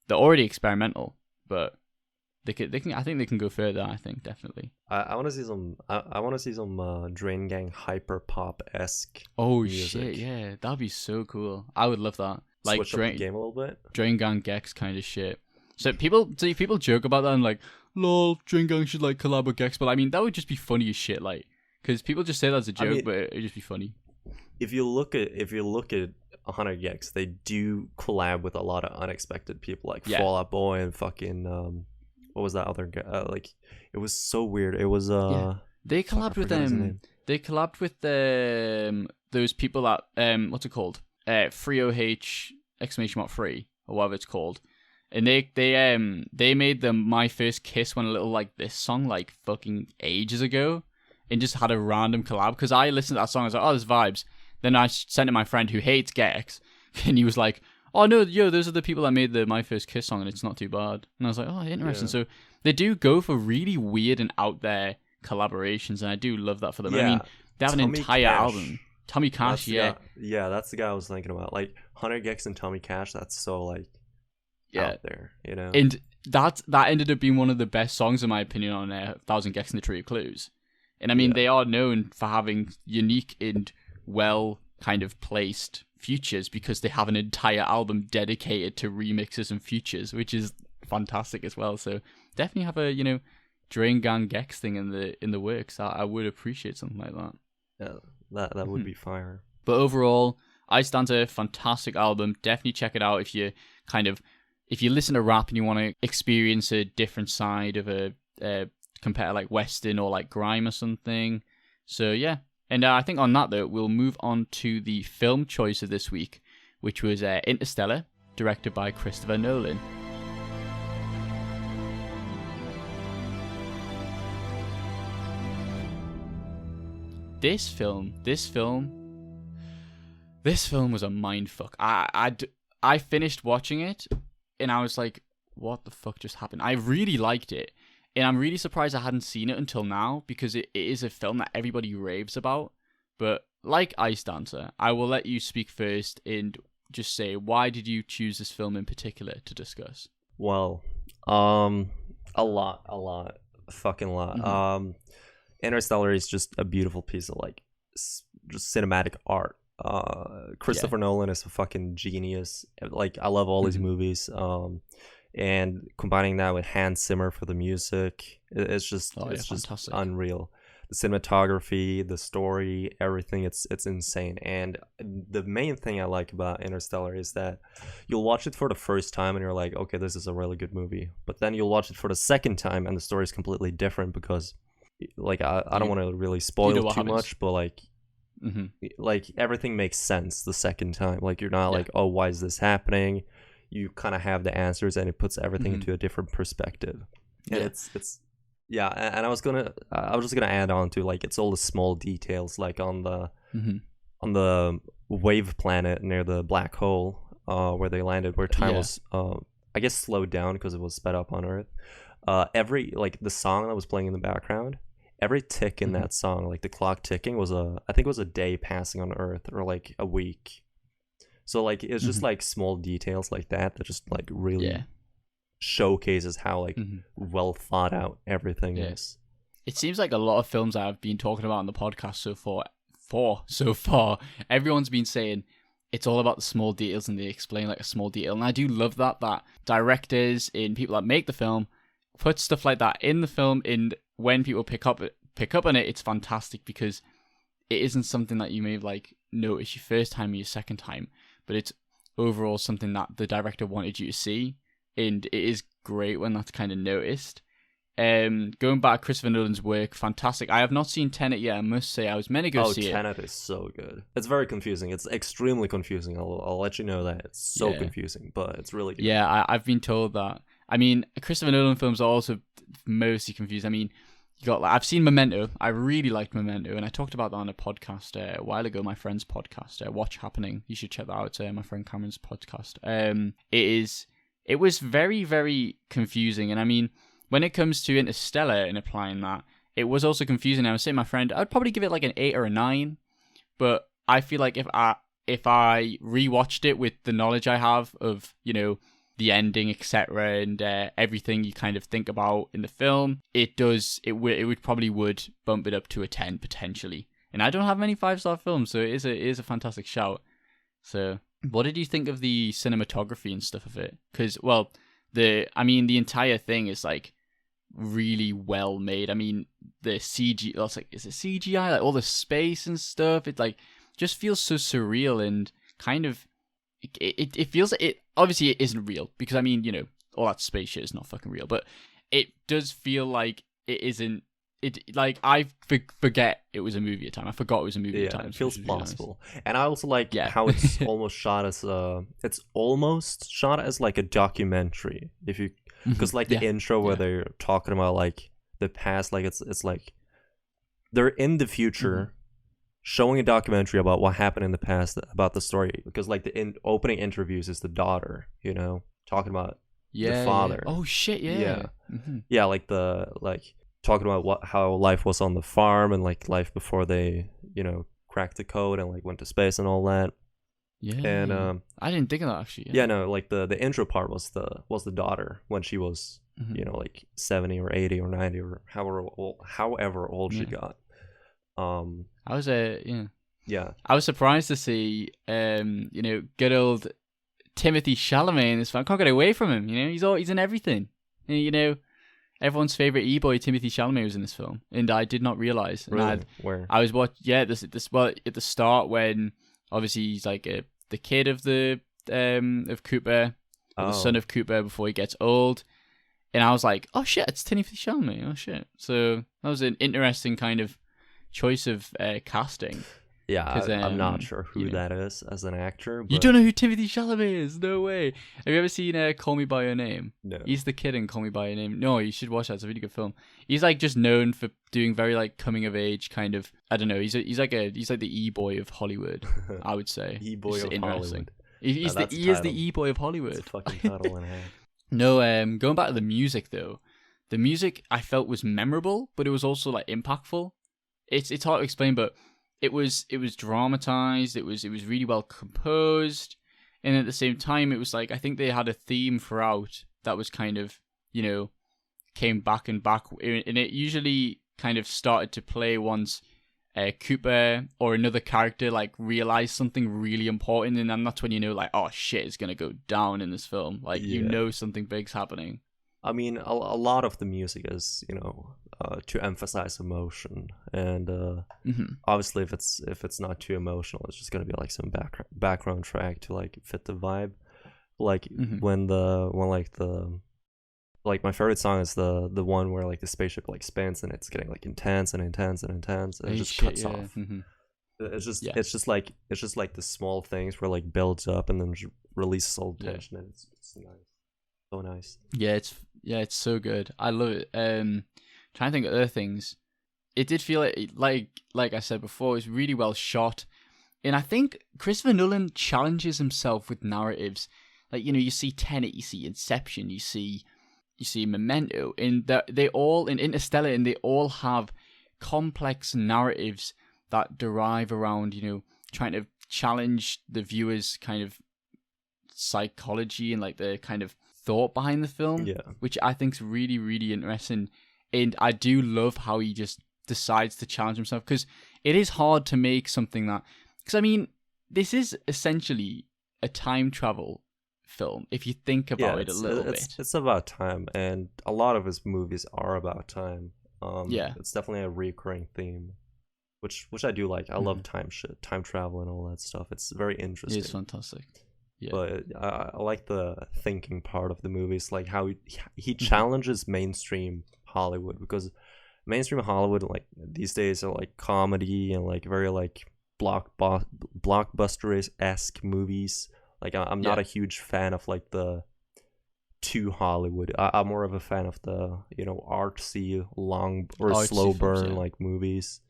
they're already experimental, but they can I think they can go further. I think definitely. I want to see some. I want to see some Drain Gang hyper pop esque. Oh music. shit! Yeah, that'd be so cool. I would love that. Like Switch up the game a little bit. Drain Gang Gex kind of shit. So people joke about that and like, lol, Drain Gang should like collab with Gex, but I mean that would just be funny as shit. Like, because people just say that as a joke, but it'd just be funny. If you look at 100 Gex, they do collab with a lot of unexpected people, like Fall Out Boy and fucking what was that other guy? Like, it was so weird. It was they collabed with them. They collabed with those people that what's it called? Free OH exclamation mark free or whatever it's called. And they made them My First Kiss when a little like this song like fucking ages ago, and just had a random collab, because I listened to that song. I was like, oh, there's vibes. Then I sent it to my friend who hates Gex, and he was like, oh no, those are the people that made the My First Kiss song, and it's not too bad. And I was like, oh, interesting. So they do go for really weird and out there collaborations, and I do love that for them. I mean, they have an entire album. Tommy Cash, that's the guy I was thinking about. Like 100 Gex and Tommy Cash, that's so like out there, you know. And that ended up being one of the best songs in my opinion on 1,000 Gex and the Tree of Clues. And I mean, they are known for having unique and well kind of placed features, because they have an entire album dedicated to remixes and features, which is fantastic as well. So definitely have a, you know, Drain Gang Gex thing in the works. I would appreciate something like that. Yeah, that would be fire. But overall, Ice Dancer, fantastic album. Definitely check it out if you listen to rap and you want to experience a different side of a compare like Western or like grime or something. So yeah. And I think on that though, we'll move on to the film choice of this week, which was Interstellar, directed by Christopher Nolan. This film was a mindfuck. I finished watching it and I was like, what the fuck just happened? I really liked it. And I'm really surprised I hadn't seen it until now, because it is a film that everybody raves about. But like Ice Dancer, I will let you speak first and just say, why did you choose this film in particular to discuss? Well, A lot, a fucking lot. Interstellar is just a beautiful piece of like just cinematic art. Christopher Nolan is a fucking genius. Like I love all his movies. And combining that with Hans Zimmer for the music, it's just fantastic. unreal. The cinematography, the story, everything, it's insane. And the main thing I like about Interstellar is that you'll watch it for the first time and you're like, okay, this is a really good movie. But then you'll watch it for the second time and the story is completely different because, like, I don't want to really spoil too much, but like everything makes sense the second time. Like you're not like, oh, why is this happening? You kind of have the answers and it puts everything into a different perspective. And it's yeah, and I was just gonna add on to like it's all the small details like on the wave planet near the black hole where they landed, where time was I guess slowed down because it was sped up on Earth. Every like the song that was playing in the background, every tick in that song, like the clock ticking, was I think it was a day passing on Earth or like a week. So like it's just like small details like that just like really showcases how like well thought out everything is. It seems like a lot of films I've been talking about on the podcast so far, everyone's been saying it's all about the small details and they explain like a small detail. And I do love that directors and people that make the film put stuff like that in the film, and when people pick up on it, it's fantastic because it isn't something that you may have like noticed your first time or your second time, but it's overall something that the director wanted you to see. And it is great when that's kind of noticed. Going back, Christopher Nolan's work, fantastic. I have not seen Tenet yet, I must say. I was meant to go see Tenet is so good. It's very confusing. It's extremely confusing. I'll let you know that. It's so confusing, but it's really good. Yeah, I've been told that. I mean, Christopher Nolan films are also mostly confused. I mean, I've seen Memento. I really liked Memento, and I talked about that on a podcast a while ago, my friend's podcast, Watch Happening. You should check that out, my friend Cameron's podcast. It was very, very confusing. And I mean, when it comes to Interstellar and applying that, it was also confusing. I was saying to my friend, I'd probably give it like an 8 or a 9. But I feel like if I rewatched it with the knowledge I have of, you know, the ending, etc., and everything you kind of think about in the film, it would probably bump it up to a 10 potentially. And I don't have many 5-star films, so it is a fantastic shout. So what did you think of the cinematography and stuff of it? Because, well, the entire thing is like really well made. I mean, the CG, is it CGI? Like all the space and stuff. It like just feels so surreal and kind of. It feels it. Obviously, it isn't real because I mean, you know, all that space shit is not fucking real. But it does feel like it isn't. It like I forget it was a movie at time. I forgot it was a movie at time. It feels plausible, and I also like how it's almost shot as like a documentary. If you because like the intro where they're talking about like the past, like it's like they're in the future, showing a documentary about what happened in the past about the story. Because like the opening interviews is the daughter, you know, talking about the father. Oh shit! Yeah. Like talking about how life was on the farm and like life before they, you know, cracked the code and like went to space and all that. Yeah. And I didn't think of that actually. Yeah, no, like the intro part was the daughter when she was, you know, like 70 or 80 or 90 or however old she got. I was I was surprised to see you know, good old Timothy Chalamet in this film. I can't get away from him, you know, he's in everything. You know, everyone's favorite e-boy Timothy Chalamet was in this film, and I did not realize. Really? Where? I was this well at the start when obviously he's like the kid of the of Cooper, or the son of Cooper before he gets old, and I was like, oh shit, it's Timothy Chalamet. Oh shit! So that was an interesting kind of choice of casting. Yeah, I'm not sure who that is as an actor. But... You don't know who Timothy Chalamet is? No way. Have you ever seen Call Me By Your Name? No. He's the kid in Call Me By Your Name. No, you should watch that. It's a really good film. He's like just known for doing very like coming of age kind of. I don't know. He's like the e-boy of Hollywood. I would say e-boy of Hollywood. He is the e-boy of Hollywood. It's a fucking title in hand. No, going back to the music though. The music I felt was memorable, but it was also like impactful. It's hard to explain, but. It was dramatized. It was really well composed, and at the same time, it was like I think they had a theme throughout that was kind of came back and back, and it usually kind of started to play once Cooper or another character like realized something really important, and then that's when like, oh shit, it's gonna go down in this film. Like something big's happening. I mean, a lot of the music is to emphasize emotion, and obviously if it's not too emotional, it's just gonna be like some background track to like fit the vibe. Like when my favorite song is the one where like the spaceship like spins and it's getting like intense and intense and intense and it just cuts off. It's just like the small things where like builds up and then just releases all the tension, and it's nice, so nice. It's so good. I love it. Trying to think of other things. It did feel like I said before, it was really well shot, and I think Christopher Nolan challenges himself with narratives. Like you see Tenet, you see Inception, you see Memento, and they all in Interstellar, and they all have complex narratives that derive around trying to challenge the viewer's kind of psychology and like the kind of thought behind the film, which I think is really, really interesting. And I do love how he just decides to challenge himself, because it is hard to make something that, because I mean, this is essentially a time travel film if you think about it a little bit. It's about time, and a lot of his movies are about time. It's definitely a recurring theme, which I do like. I love time travel and all that stuff. It's very interesting. It's fantastic. Yeah, but I like the thinking part of the movies, like how he challenges mainstream Hollywood, because mainstream Hollywood like these days are like comedy and like very like blockbuster-esque movies. Like I'm not a huge fan of like the too Hollywood. I'm more of a fan of the artsy, long or slow burn like movies.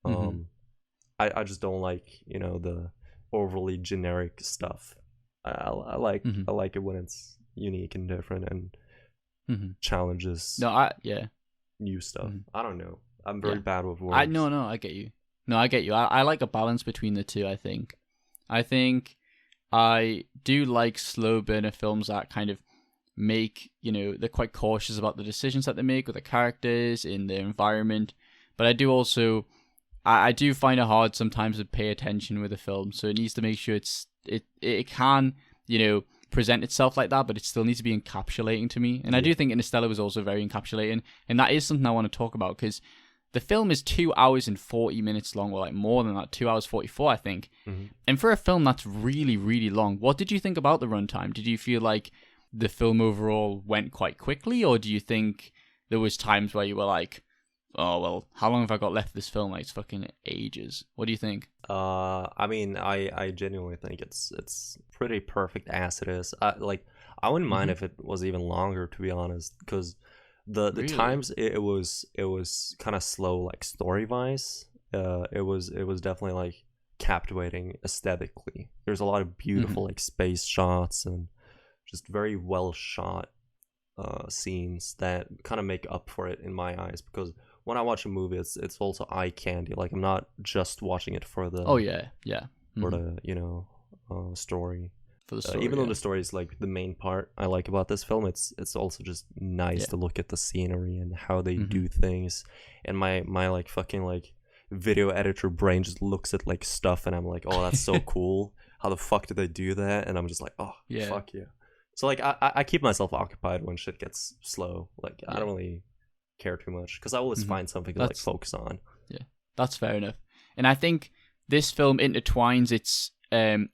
I just don't like the overly generic stuff. I like it when it's unique and different and challenges. New stuff. I don't know. I'm very bad with words. I get you. I like a balance between the two. I think I do like slow burner films that kind of make, they're quite cautious about the decisions that they make with the characters in the environment. But I do also, I do find it hard sometimes to pay attention with a film. So it needs to make sure it can, present itself like that, but it still needs to be encapsulating to me. And I do think Interstellar was also very encapsulating. And that is something I want to talk about, because the film is 2 hours and 40 minutes long, or like more than that, 2 hours 44, I think. And for a film that's really, really long, what did you think about the runtime? Did you feel like the film overall went quite quickly, or do you think there was times where you were like, oh, well, how long have I got left of this film? Like, it's fucking ages. What do you think? I mean, I genuinely think it's pretty perfect as it is. I wouldn't mind if it was even longer, to be honest, because the really? Times it was kind of slow, like story wise. It was definitely like captivating aesthetically. There's a lot of beautiful like space shots and just very well shot scenes that kind of make up for it in my eyes, because when I watch a movie, it's also eye candy. Like I'm not just watching it for the for the story. For the story, even though the story is like the main part I like about this film, it's also just nice to look at the scenery and how they do things. And my like fucking like video editor brain just looks at like stuff, and I'm like, oh, that's so cool. How the fuck did they do that? And I'm just like, oh, fuck yeah. So like I keep myself occupied when shit gets slow. Like I don't really care too much, because I always find something to like focus on. Yeah, that's fair enough. And I think this film intertwines its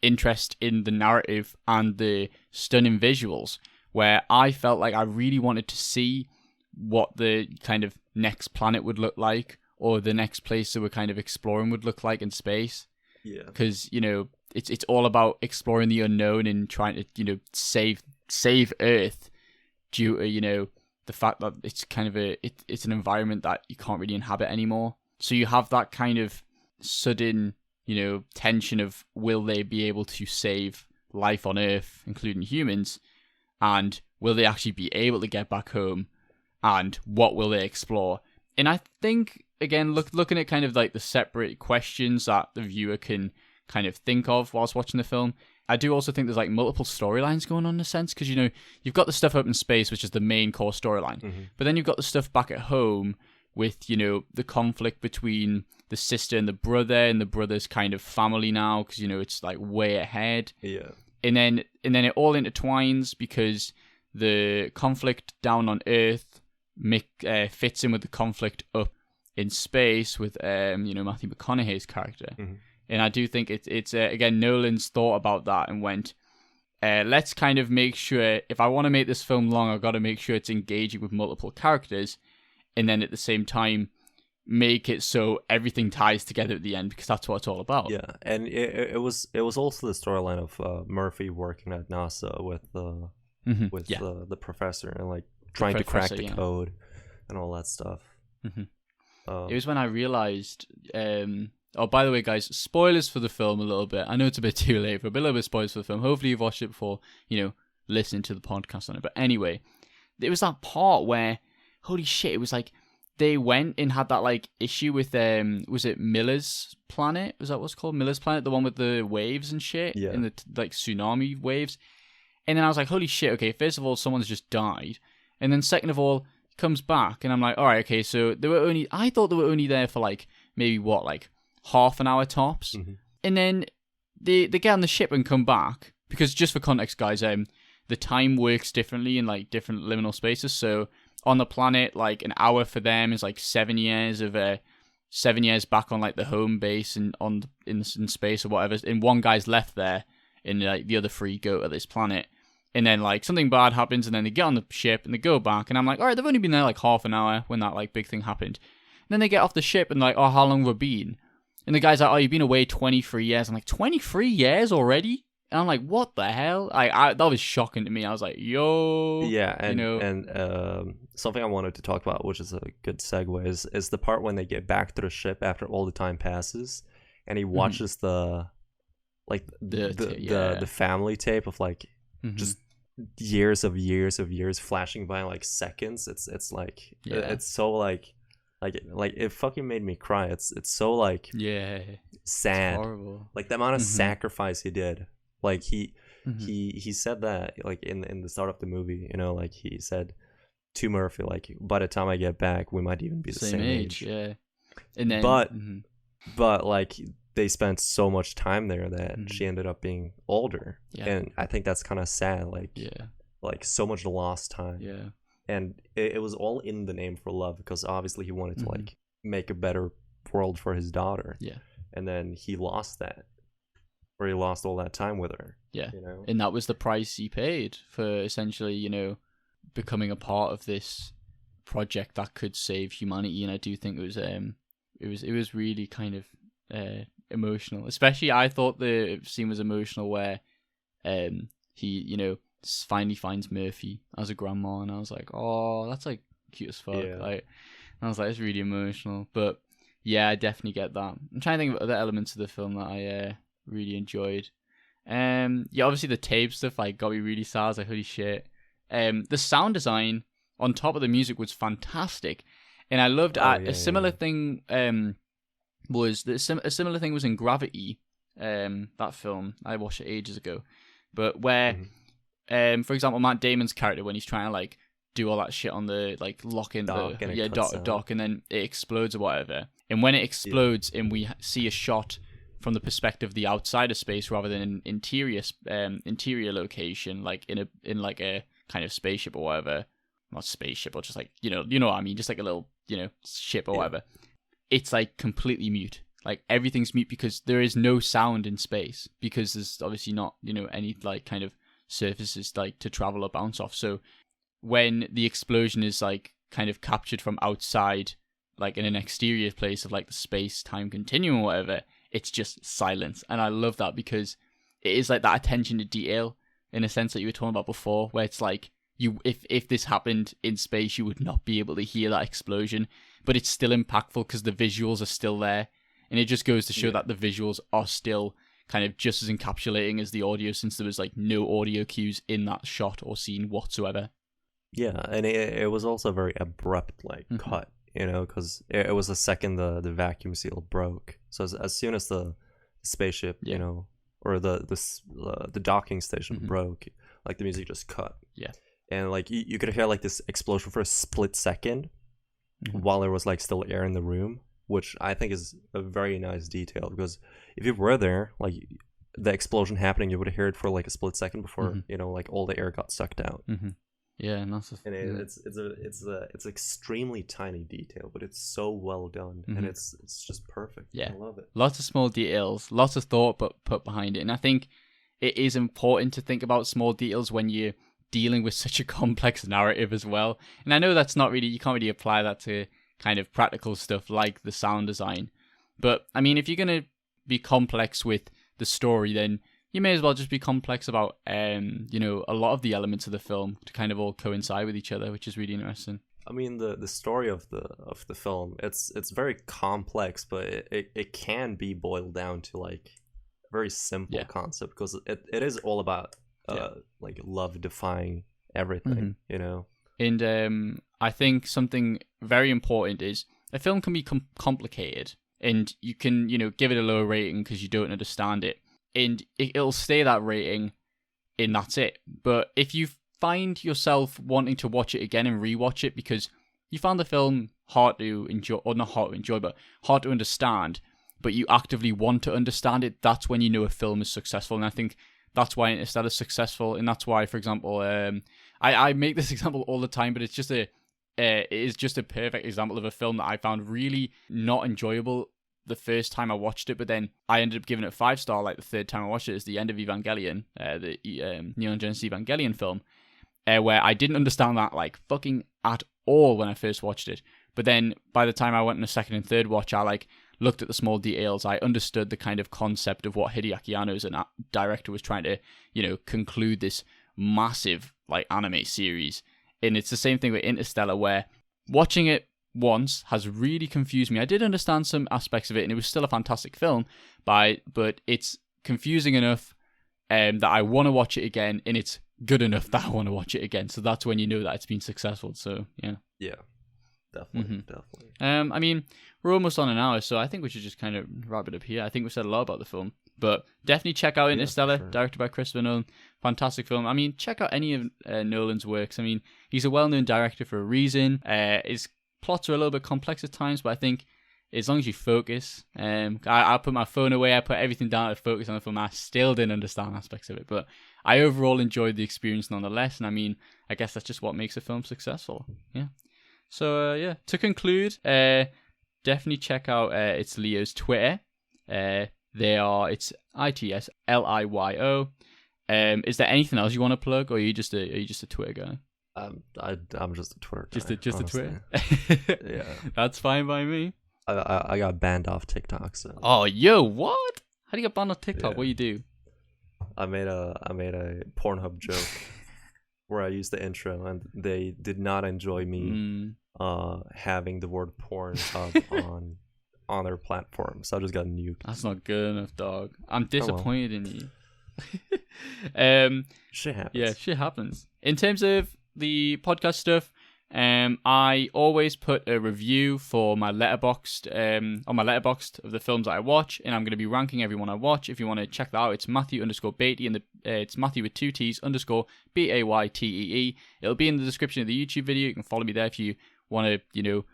interest in the narrative and the stunning visuals, where I felt like I really wanted to see what the kind of next planet would look like, or the next place that we're kind of exploring would look like in space. Yeah, because it's all about exploring the unknown and trying to save Earth due to the fact that it's kind of it's an environment that you can't really inhabit anymore. So you have that kind of sudden tension of, will they be able to save life on Earth, including humans, and will they actually be able to get back home, and what will they explore? And I think, again, looking at kind of like the separate questions that the viewer can kind of think of whilst watching the film. I do also think there's like multiple storylines going on in a sense, because, you know, you've got the stuff up in space, which is the main core storyline, but then you've got the stuff back at home with, you know, the conflict between the sister and the brother's kind of family now, because, you know, it's like way ahead. Yeah. And then it all intertwines because the conflict down on Earth fits in with the conflict up in space with you know, Matthew McConaughey's character. And I do think it's again, Nolan's thought about that and went, let's kind of make sure, if I want to make this film long, I've got to make sure it's engaging with multiple characters, and then at the same time make it so everything ties together at the end, because that's what it's all about. Yeah, and it was also the storyline of Murphy working at NASA with the professor and like trying to crack the code and all that stuff. It was when I realized. Oh, by the way, guys, spoilers for the film a little bit. I know it's a bit too late, but a little bit of spoilers for the film. Hopefully you've watched it before, you know, listening to the podcast on it. But anyway, there was that part where, holy shit, it was like they went and had that like issue with was it Miller's planet? Was that what's called? Miller's planet, the one with the waves and shit, and the like tsunami waves. And then I was like, holy shit, okay, first of all, someone's just died, and then second of all, he comes back, and I'm like, all right, okay, so I thought they were only there for like maybe what, like half an hour tops, and then they get on the ship and come back, because just for context, guys, the time works differently in like different liminal spaces. So on the planet, like an hour for them is like 7 years of 7 years back on like the home base and in space or whatever. And one guy's left there, and like the other three go to this planet. And then like something bad happens, and then they get on the ship and they go back. And I'm like, all right, they've only been there like half an hour when that like big thing happened. And then they get off the ship and like, oh, how long have we been? And the guy's like, oh, you've been away 23 years. I'm like, 23 years already? And I'm like, what the hell? That was shocking to me. I was like, yo. Yeah, and, you know, and something I wanted to talk about, which is a good segue, is the part when they get back to the ship after all the time passes, and he watches the family tape of like just years flashing by like seconds. It's like it's so like it fucking made me cry. It's so like sad. It's horrible. Like the amount of sacrifice he did. Like he said that like in the start of the movie, you know, like he said to Murphy, like, by the time I get back, we might even be the same age. Yeah. And then but like they spent so much time there that she ended up being older. Yeah. And I think that's kind of sad. Like like so much lost time. Yeah. And it was all in the name for love, because obviously he wanted to like make a better world for his daughter. Yeah. And then he lost that. Or he lost all that time with her. Yeah. You know? And that was the price he paid for essentially, you know, becoming a part of this project that could save humanity. And I do think it was really kind of emotional. Especially I thought the scene was emotional where he, you know, finally finds Murphy as a grandma, and I was like, oh, that's like cute as fuck. Yeah. Like, and I was like, it's really emotional. But yeah, I definitely get that. I'm trying to think of other elements of the film that I really enjoyed. Yeah, obviously the tape stuff like got me really sad. I was like, holy shit. The sound design on top of the music was fantastic, and I loved a similar thing. A similar thing was in Gravity, that film I watched it ages ago, but where for example, Matt Damon's character, when he's trying to like do all that shit on the like lock in dock, and then it explodes or whatever, and when it explodes and we see a shot from the perspective of the outside of space rather than an interior location, like in like a kind of spaceship or whatever, not spaceship, but just like you know what I mean, just like a little, you know, ship or whatever. It's like completely mute. Like everything's mute because there is no sound in space, because there's obviously not, you know, any like kind of surfaces like to travel or bounce off. So when the explosion is like kind of captured from outside, like in an exterior place of like the space-time continuum or whatever, it's just silence. And I love that because it is like that attention to detail in a sense that you were talking about before, where it's like if this happened in space, you would not be able to hear that explosion, but it's still impactful because the visuals are still there. And it just goes to show that the visuals are still kind of just as encapsulating as the audio, since there was like no audio cues in that shot or scene whatsoever. Yeah, and it was also very abrupt, like cut, you know, because it was the second the vacuum seal broke. So as soon as the spaceship, Yeah. you know, or the docking station broke, like the music just cut. Yeah. And like you could hear like this explosion for a split second while there was like still air in the room, which I think is a very nice detail, because if you were there, like the explosion happening, you would hear it for like a split second before you know, like all the air got sucked out. Yeah, and that's it's extremely tiny detail, but it's so well done, and it's just perfect. Yeah, I love it. Lots of small details, lots of thought but put behind it, and I think it is important to think about small details when you're dealing with such a complex narrative as well. And I know that's not really, you can't really apply that to kind of practical stuff like the sound design, but I mean, if you're gonna be complex with the story, then you may as well just be complex about you know, a lot of the elements of the film to kind of all coincide with each other, which is really interesting. I mean, the story of the film, it's very complex, but it can be boiled down to like a very simple concept, because it is all about like love defying everything, you know. And I think something very important is a film can be complicated, and you can, you know, give it a lower rating because you don't understand it, and it'll stay that rating, and that's it. But if you find yourself wanting to watch it again and rewatch it because you found the film hard to enjoy, or not hard to enjoy, but hard to understand, but you actively want to understand it, that's when you know a film is successful. And I think that's why Interstellar is successful, and that's why, for example, I make this example all the time, but it is just a perfect example of a film that I found really not enjoyable the first time I watched it, but then I ended up giving it 5-star like the third time I watched it. Is the end of Evangelion, the Neon Genesis Evangelion film, where I didn't understand that like fucking at all when I first watched it, but then by the time I went on a second and third watch, I like looked at the small details. I understood the kind of concept of what Hideaki Anno as a director was trying to, you know, conclude this massive like anime series. And it's the same thing with Interstellar, where watching it once has really confused me. I did understand some aspects of it, and it was still a fantastic film, but it's confusing enough that I want to watch it again, and it's good enough that I want to watch it again. So that's when you know that it's been successful. So yeah. Yeah. Definitely. I mean, we're almost on an hour, so I think we should just kind of wrap it up here. I think we've said a lot about the film, but definitely check out Interstellar, directed by Christopher Nolan. Fantastic film. I mean, check out any of Nolan's works. I mean, he's a well-known director for a reason. His plots are a little bit complex at times, but I think as long as you focus, I put my phone away, I put everything down to focus on the film. I still didn't understand aspects of it, but I overall enjoyed the experience nonetheless. And I mean, I guess that's just what makes a film successful. Yeah. So yeah, to conclude, definitely check out itsLiyo's Twitter. It's itsLiyo. Is there anything else you want to plug, or are you just a Twitter guy? I'm just a Twitter guy. Just a Twitter. Yeah, that's fine by me. I got banned off TikTok. So. Oh, yo, what? How do you get banned off TikTok? Yeah. What do you do? I made a Pornhub joke where I used the intro, and they did not enjoy me having the word Pornhub on their platform, so I just got nuked. That's not good enough, dog. I'm disappointed in you. Shit happens. Yeah, shit happens. In terms of the podcast stuff, I always put a review for my Letterboxd on my Letterboxd of the films that I watch, and I'm going to be ranking every one I watch. If you want to check that out, it's Matthew_Batey, and it's Matthew with 2 T's _BAYTEE. It'll be in the description of the YouTube video. You can follow me there if you want to, you know,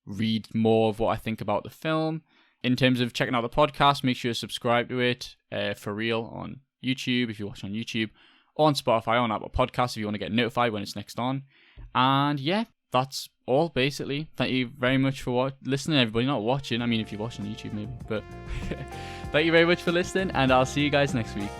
read more of what I think about the film. In terms of checking out the podcast, make sure to subscribe to it Furreal on YouTube if you watch on YouTube, or on Spotify, on Apple Podcasts if you want to get notified when it's next on. And yeah, that's all basically. Thank you very much for listening, everybody. Not watching, I mean, if you're watching YouTube maybe, but thank you very much for listening, and I'll see you guys next week.